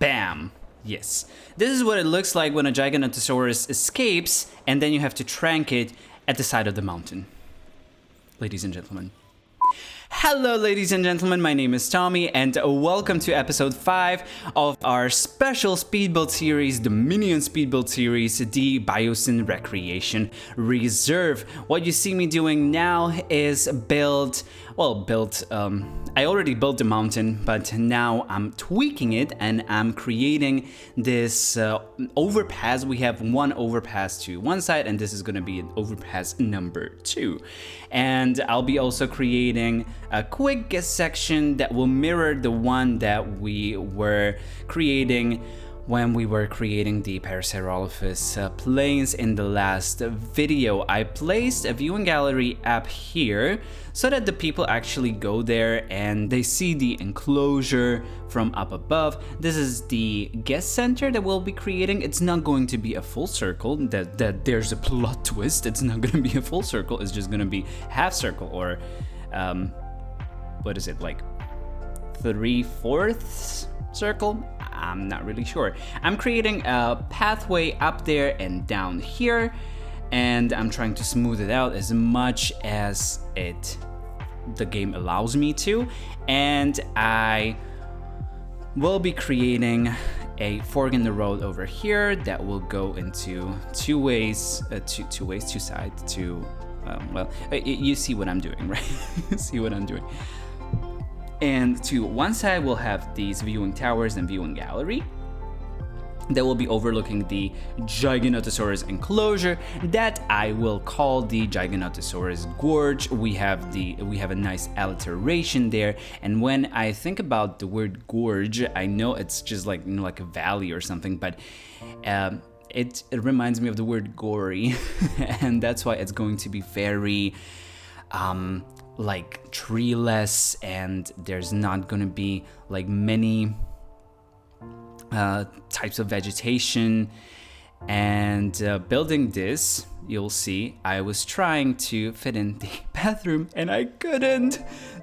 Bam! Yes. This is what it looks like when a Giganotosaurus escapes, and then you have to trank it at the side of the mountain. Ladies and gentlemen. Hello, ladies and gentlemen, my name is Tommy, and welcome to episode 5 of our special speedbuild series, the Minion speedbuild series, the Biosyn Recreation Reserve. What you see me doing now is I already built the mountain, but now I'm tweaking it and I'm creating this overpass. We have one overpass to one side, and this is going to be overpass number 2. And I'll be also creating a quick guest section that will mirror the one that we were creating when we were creating the Parasaurolophus plains in the last video. I placed a viewing gallery app here so that the people actually go there and they see the enclosure from up above. This is the guest center that we'll be creating. It's not going to be a full circle, that there's a plot twist. It's not going to be a full circle, it's just going to be half circle, or what is it, like 3/4 circle? I'm not really sure. I'm creating a pathway up there and down here, and I'm trying to smooth it out as much as the game allows me to. And I will be creating a fork in the road over here that will go into two sides. You see what I'm doing, right? You see what I'm doing. And to one side, we'll have these viewing towers and viewing gallery that will be overlooking the Giganotosaurus enclosure that I will call the Giganotosaurus Gorge. We have a nice alliteration there, and when I think about the word gorge, I know it's just like, like a valley or something, but it reminds me of the word gory, and that's why it's going to be very like treeless, and there's not gonna be like many types of vegetation. And building this, you'll see I was trying to fit in the bathroom and I couldn't.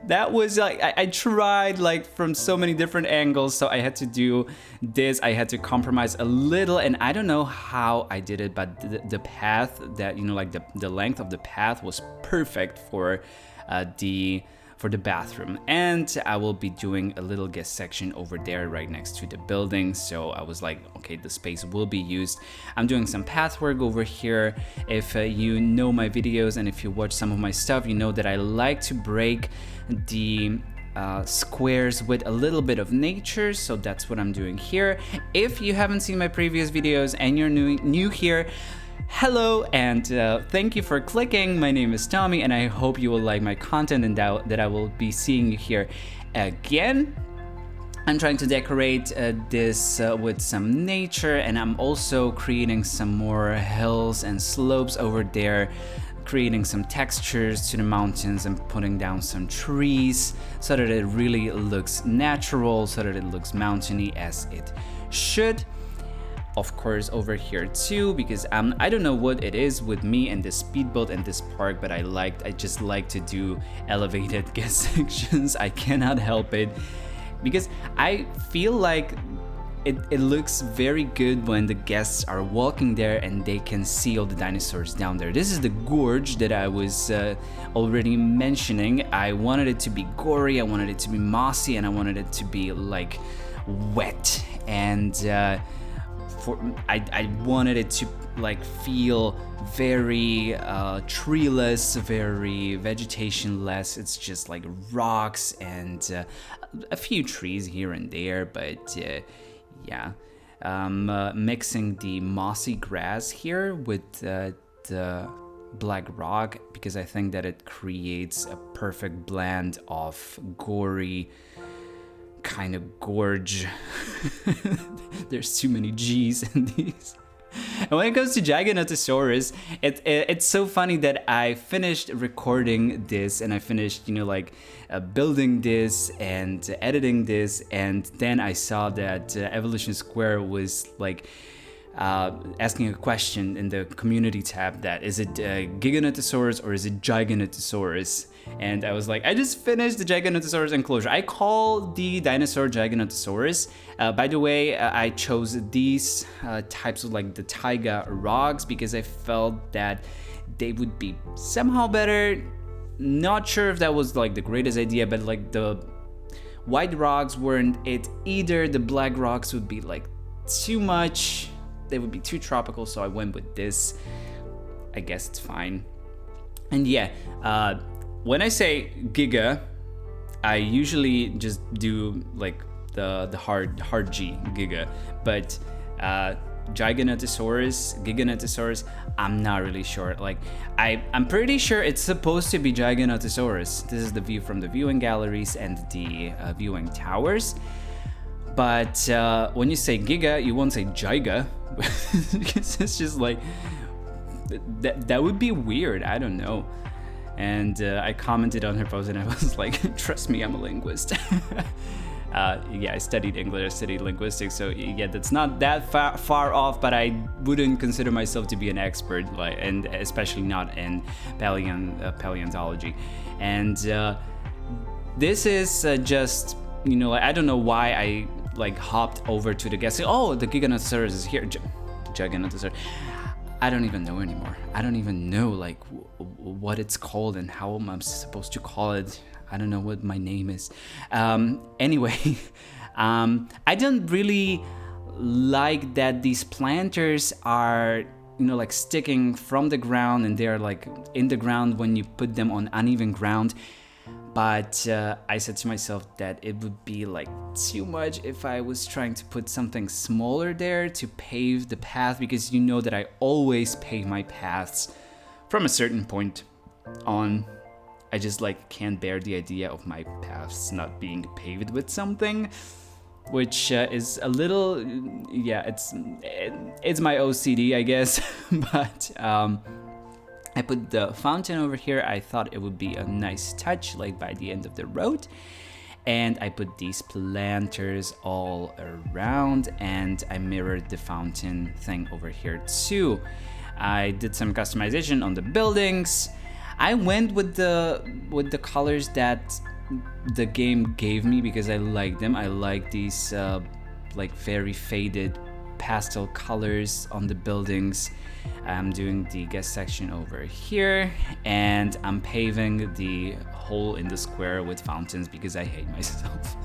That was like, I tried like from so many different angles, so I had to do this. I had to compromise a little, and I don't know how I did it, but the path that, like the length of the path was perfect for the bathroom. And I will be doing a little guest section over there right next to the building, so I was like, okay, the space will be used. I'm doing some path work over here. If you know my videos and if you watch some of my stuff, you know that I like to break the squares with a little bit of nature, so that's what I'm doing here. If you haven't seen my previous videos and you're new here, hello, and thank you for clicking. My name is Tommy, and I hope you will like my content and that I will be seeing you here again. I'm trying to decorate this with some nature, and I'm also creating some more hills and slopes over there, creating some textures to the mountains and putting down some trees so that it really looks natural, so that it looks mountainy as it should. Of course, over here too, because I don't know what it is with me and this speed build and this park, but I just like to do elevated guest sections. I cannot help it, because I feel like it looks very good when the guests are walking there and they can see all the dinosaurs down there. This is the gorge that I was already mentioning. I wanted it to be gory, I wanted it to be mossy, and I wanted it to be like wet, and I wanted it to like feel very treeless, very vegetation-less. It's just like rocks and a few trees here and there, but yeah. Mixing the mossy grass here with the black rock, because I think that it creates a perfect blend of gory kind of gorge. There's too many G's in these. And when it comes to Giganotosaurus, it's so funny that I finished recording this and I finished, building this and editing this, and then I saw that Evolution Square was like asking a question in the community tab that is it Giganotosaurus or is it Giganotosaurus? And I was like, I just finished the Giganotosaurus enclosure. I call the dinosaur Giganotosaurus. By the way, I chose these types of like the taiga rocks because I felt that they would be somehow better. Not sure if that was like the greatest idea, but like the white rocks weren't it either. The black rocks would be like too much. They would be too tropical, so I went with this. I guess it's fine. And yeah, when I say Giga, I usually just do like the hard G, Giga. But Giganotosaurus, I'm not really sure. Like I'm pretty sure it's supposed to be Giganotosaurus. This is the view from the viewing galleries and the viewing towers. But when you say Giga, you won't say Giga. Because it's just like that would be weird. I don't know. And I commented on her post and I was like, trust me, I'm a linguist. Yeah, I studied English, I studied linguistics, so yeah, that's not that far off, but I wouldn't consider myself to be an expert, like, and especially not in paleontology. And this is just, you know, like, I don't know why I like hopped over to the guest. Oh, the Giganotosaurus is here. Giganotosaurus. I don't even know anymore. I don't even know like what it's called and how I'm supposed to call it. I don't know what my name is. Anyway, I don't really like that these planters are, you know, like sticking from the ground and they're like in the ground when you put them on uneven ground. But I said to myself that it would be like too much if I was trying to put something smaller there to pave the path, because you know that I always pave my paths from a certain point on. I just like can't bear the idea of my paths not being paved with something, which is a little, yeah, it's my OCD, I guess. But I put the fountain over here. I thought it would be a nice touch, like by the end of the road. And I put these planters all around, and I mirrored the fountain thing over here too. I did some customization on the buildings. I went with the colors that the game gave me because I like them. I like these like very faded pastel colors on the buildings. I'm doing the guest section over here, and I'm paving the hole in the square with fountains because I hate myself.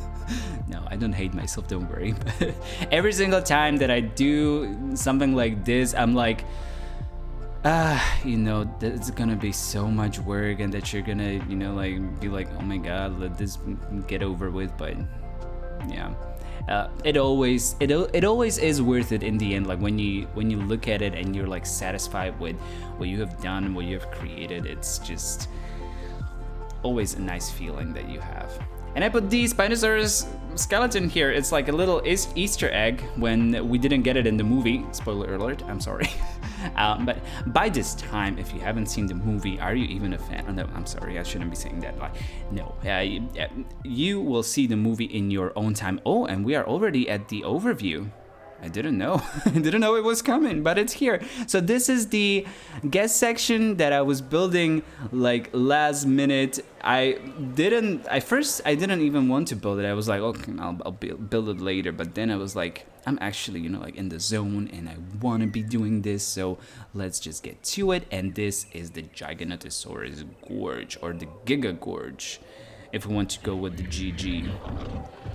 No, I don't hate myself, don't worry. But every single time that I do something like this, I'm like, you know, it's gonna be so much work, and that you're gonna, you know, like be like, oh my god, let this get over with. But yeah, it always is worth it in the end. Like when you look at it and you're like satisfied with what you have done, what you have created, it's just always a nice feeling that you have. And I put the Spinosaurus skeleton here. It's like a little Easter egg when we didn't get it in the movie. Spoiler alert, I'm sorry. But by this time, if you haven't seen the movie, are you even a fan? Oh, no, I'm sorry, I shouldn't be saying that. No, you will see the movie in your own time. Oh, and we are already at the overview. I didn't know. I didn't know it was coming, but it's here. So this is the guest section that I was building like last minute. At first I didn't even want to build it. I was like, okay, I'll build it later. But then I was like, I'm actually, you know, like in the zone and I want to be doing this. So let's just get to it. And this is the Giganotosaurus Gorge, or the Giga Gorge, if we want to go with the GG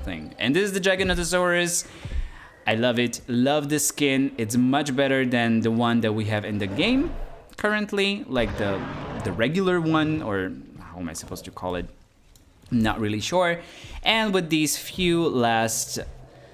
thing. And this is the Giganotosaurus. I love it, love the skin. It's much better than the one that we have in the game currently, like the regular one, or how am I supposed to call it? I'm not really sure. And with these few last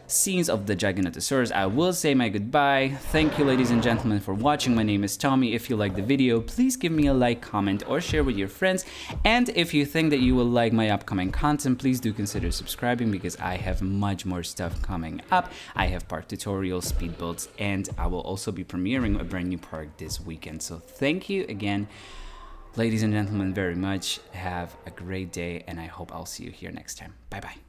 scenes of the Giganotosaurus, I will say my goodbye. Thank you, ladies and gentlemen, for watching. My name is Tommy. If you like the video, please give me a like, comment, or share with your friends. And if you think that you will like my upcoming content, please do consider subscribing, because I have much more stuff coming up. I have park tutorials, speed builds, and I will also be premiering a brand new park this weekend. So thank you again, ladies and gentlemen, very much. Have a great day, and I hope I'll see you here next time. Bye bye.